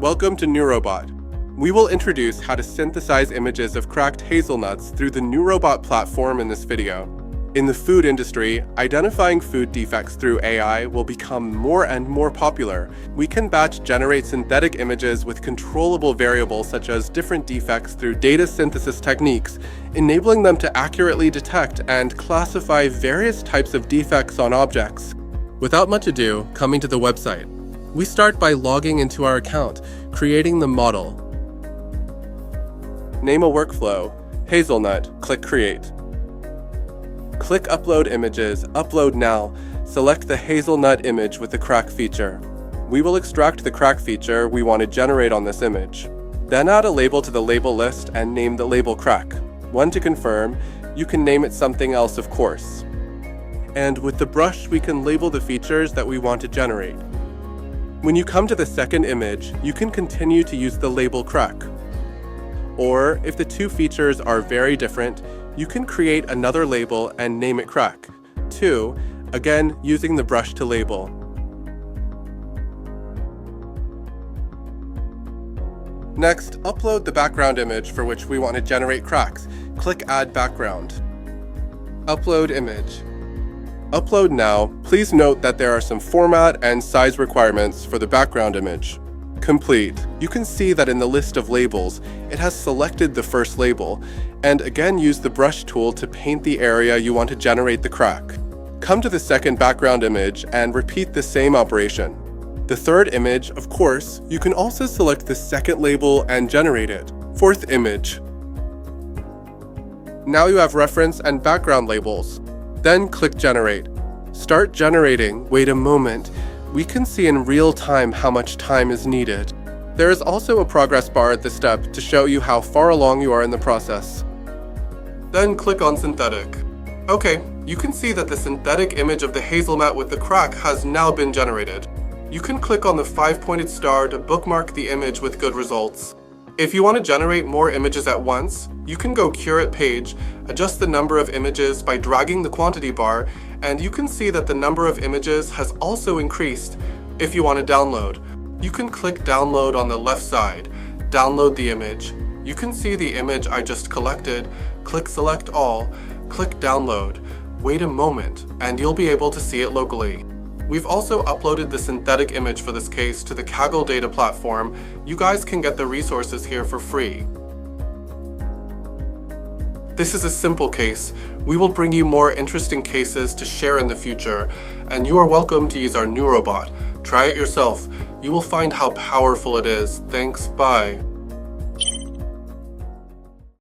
Welcome to NeuroBot. We will introduce how to synthesize images of cracked hazelnuts through the NeuroBot platform in this video. In the food industry, identifying food defects through AI will become more and more popular. We can batch generate synthetic images with controllable variables such as different defects through data synthesis techniques, enabling them to accurately detect and classify various types of defects on objects. Without much ado, coming to the website. We start by logging into our account, creating the model. Name a workflow, hazelnut, click create. Click upload images, upload now, select the hazelnut image with the crack feature. We will extract the crack feature we want to generate on this image. Then add a label to the label list and name the label crack. One to confirm, you can name it something else of course. And with the brush we can label the features that we want to generate. When you come to the second image, you can continue to use the label crack. Or, if the two features are very different, you can create another label and name it crack. 2, again using the brush to label. Next, upload the background image for which we want to generate cracks. Click Add Background. Upload image. Upload now. Please note that there are some format and size requirements for the background image. Complete. You can see that in the list of labels, it has selected the first label, and again use the brush tool to paint the area you want to generate the crack. Come to the second background image and repeat the same operation. The third image, of course, you can also select the second label and generate it. Fourth image. Now you have reference and background labels. Then click Generate. Start generating. Wait a moment. We can see in real time how much time is needed. There is also a progress bar at this step to show you how far along you are in the process. Then click on Synthetic. Okay, you can see that the synthetic image of the hazelnut with the crack has now been generated. You can click on the 5-pointed star to bookmark the image with good results. If you want to generate more images at once, you can go Curate Page, adjust the number of images by dragging the quantity bar, and you can see that the number of images has also increased. If you want to download, you can click Download on the left side, download the image. You can see the image I just collected, click Select All, click Download, wait a moment, and you'll be able to see it locally. We've also uploaded the synthetic image for this case to the Kaggle data platform. You guys can get the resources here for free. This is a simple case. We will bring you more interesting cases to share in the future, and you are welcome to use our NeuroBot. Try it yourself. You will find how powerful it is. Thanks, bye.